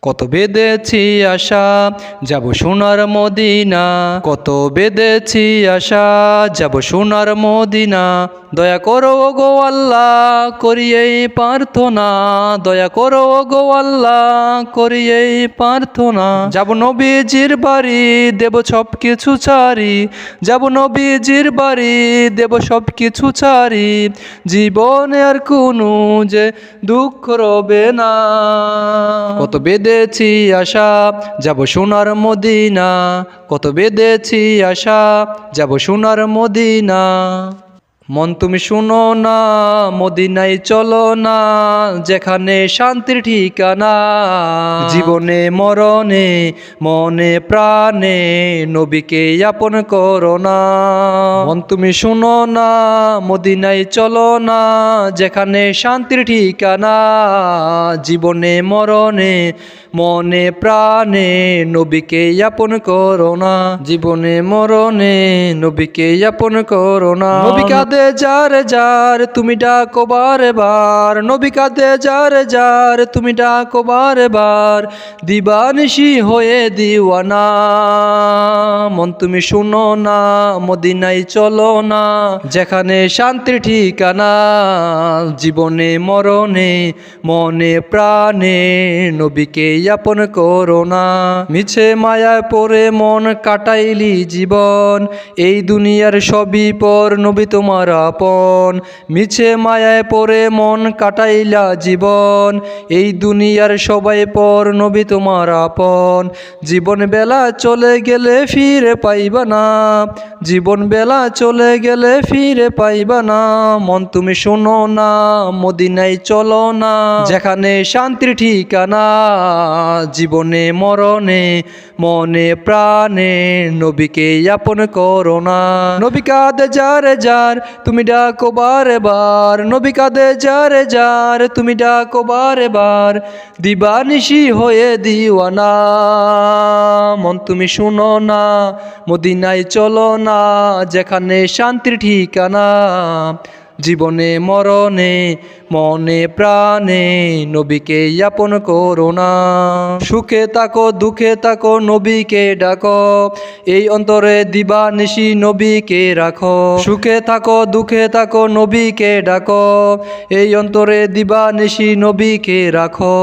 কত বেঁধেছি আশা যাব সোনার মদিনা, কত বেঁধেছি আশা যাব সোনার মদিনা। দয়া করো গো আল্লাহ করি এই প্রার্থনা, দয়া করো গো আল্লাহ করি এই প্রার্থনা। যাব নবীজির বাড়ি দেব সব কিছু ছাড়ি, যাব নবীজির বাড়ি দেব সব কিছু ছাড়ি। জীবনে আর কোনো যে দুঃখ রবে না। কত বেঁধেছি আশা যাব সোনার মদিনা, কত বেঁধেছি আশা যাব সোনার মদিনা। মন তুমি শুনো না মদিনায় চলো না, যেখানে শান্তির ঠিকানা। জীবনে মরণে মনে প্রাণে নবীকে আপন করো না। মন তুমি শুনো না মদিনায় চলো না, যেখানে শান্তির ঠিকানা। জীবনে মরণে মনে প্রাণে নবীকে আপন করো না, জীবনে মরণে নবীকে আপন করো না। নবী কাঁদে যার যার তুমি ডাকো বারে বার, নবী কাঁদে যার যার তুমি ডাকো বারে বার। দিবানিশি হয়ে দিওয়ানা, মন তুমি শুনো না মদিনায় চলো না, যেখানে শান্তির ঠিকানা। জীবনে মরণে মনে প্রাণে নবীকে আপন করো না। মিছে মায়ায় পড়ে মন কাটাইলি জীবন, এই দুনিয়ার সবই পর নবী তোমার আপন। মিছে মায়ায় পড়ে মন কাটাইলা জীবন, এই দুনিয়ার সবাই পর নবী তোমার আপন। জীবন বেলা চলে গেলে ফিরে পাইবা না, জীবন বেলা চলে গেলে ফিরে পাইবা না। মন তুমি শোনো না মদিনায় চলো না, যেখানে শান্তির ঠিকানা। জীবনে মরণে মনে প্রাণে নবীকে আপন করো না। নবী কাঁদে যার যার তুমি ডাকো বারে বার, নবী কাঁদে যার যার তুমি ডাকো বারে বার। দিবানিশি হয়ে দিওয়ানা, মন তুমি শুনো না মদিনায় চলো না, যেখানে শান্তির ঠিকানা। জীবনে মরণে মনে প্রাণে নবীকে আপন করো না। সুখে থাকো দুঃখে থাকো নবীকে ডাকো, এই অন্তরে দিবানিশি নবীকে রাখো। সুখে থাকো দুঃখে থাকো নবীকে ডাকো, এই অন্তরে দিবানিশি নবীকে রাখো।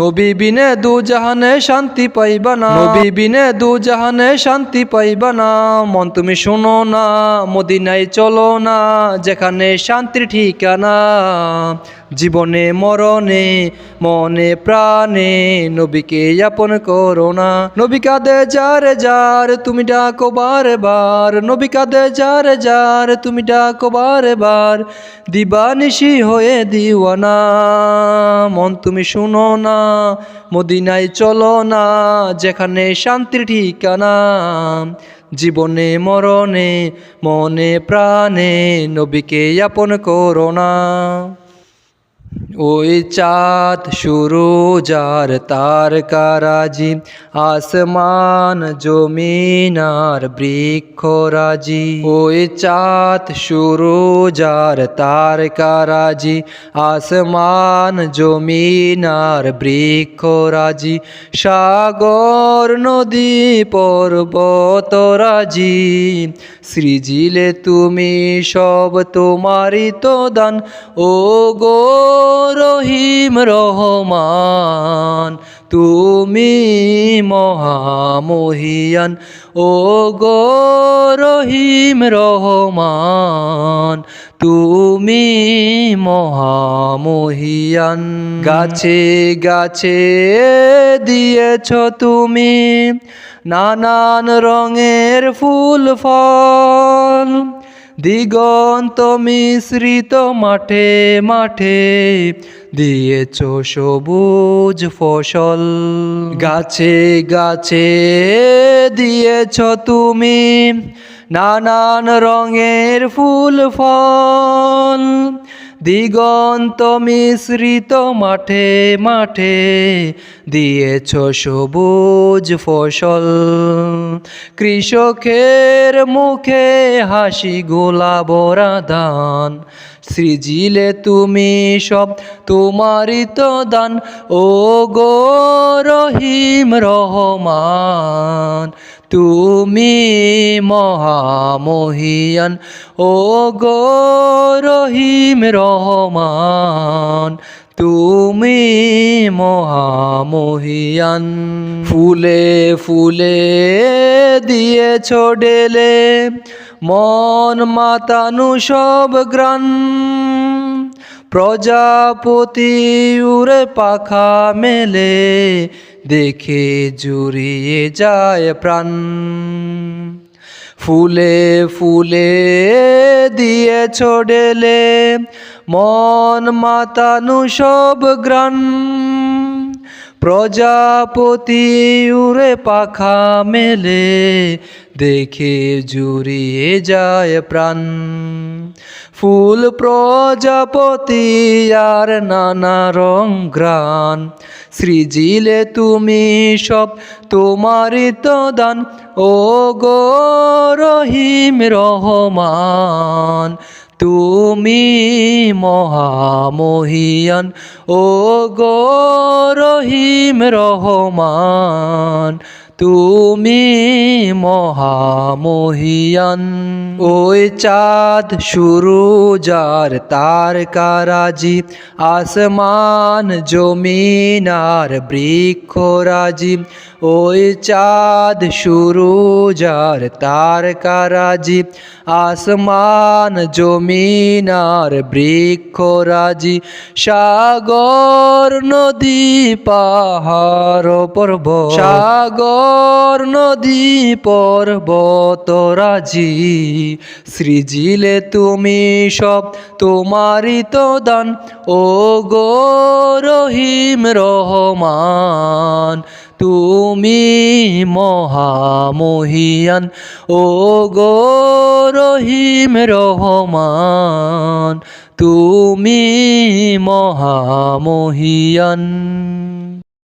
নবী বিনে দু জাহানে শান্তি পাইবা না, নবী বিনে দু জাহানে শান্তি পাইবা না। মন তুমি শোনো না মদিনায় চলো না, যেখানে শান্তির ঠিকানা। জীবনে মরণে মনে প্রাণে নবীকে আপন করো না। নবী কাঁদে যার যার তুমি ডাকো বারে বার, নবী কাঁদে যার যার তুমি ডাকো বারে বার। দিবানিশি হয়ে দিওয়ানা, মন তুমি শুনো না মদিনায় চলো না, যেখানে শান্তির ঠিকানা। জীবনে মরণে মনে প্রাণে নবীকে আপন করো না। ওই চাঁদ সুরুজ আর তারকারাজি, আসমান জমিন আর বৃক্ষরাজি। ওই চাঁদ সুরুজ আর তারকারাজি, আসমান জমিন আর বৃক্ষরাজি। সাগর নদী পর্বতরাজি, সৃজিলে তুমি সব তোমারই তো দান। ও গো রহিম রহমান তুমি মহামহিয়ান, ও গো রহিম রহমান তুমি মহামহিয়ান। গাছে গাছে দিয়েছ তুমি নানান রঙের ফুল ফল, দিগন্ত মিশ্রিত মাঠে মাঠে দিয়েছ সবুজ ফসল। গাছে গাছে দিয়েছ তুমি নানান রঙের ফুল ফল, দিগন্ত মিশ্রিত মাঠে মাঠে দিয়েছ সবুজ ফসল। কৃষকের মুখে হাসি গোলাভরা ধান, সৃজিলে তুমি সব তোমারই তো দান। ও গো রহিম রহমান, তুমি মহামহিয়ান। ও গো রহিম রহমান, তুমি মহামহিয়ান। ফুলে ফুলে দিয়েছ ডেলে মন মাতানু সব গ্রাণ, প্রজাপতি উড়ে পাখা মেলে দেখে জুড়িয়ে যায় প্রাণ। ফুলে ফুলে দিয়েছ ডেলে মন মাতানু সব গ্রাণ, প্রজাপতি উড়ে পাখা মেলে দেখে জুড়িয়ে যায় প্রাণ। ফুল প্রজাপতি আর নানা রং ঘ্রাণ, সৃজিলে তুমি সব তোমারই তো দান। ও গো রহিম রহমান, তুমি মহামহিয়ান। ও গো রহিম রহমান, তুমি মহামহিয়ান। ওই চাঁদ সুরুজার তারকারাজি, আসমান জমিন আর বৃক্ষরাজি। ওই চাঁদ সুরুজার তারকারাজি, আসমান জমিন আর বৃক্ষরাজি। সাগর নদী পাহাড় পর্বত, সাগর নদী পর্বতরাজি। সৃজিলে তুমি সব তোমারই তো দান। ও গো রহিম রহমান, তুমি মহামহিয়ান। ও গো রহিম রহমান, তুমি মহামহিয়ান।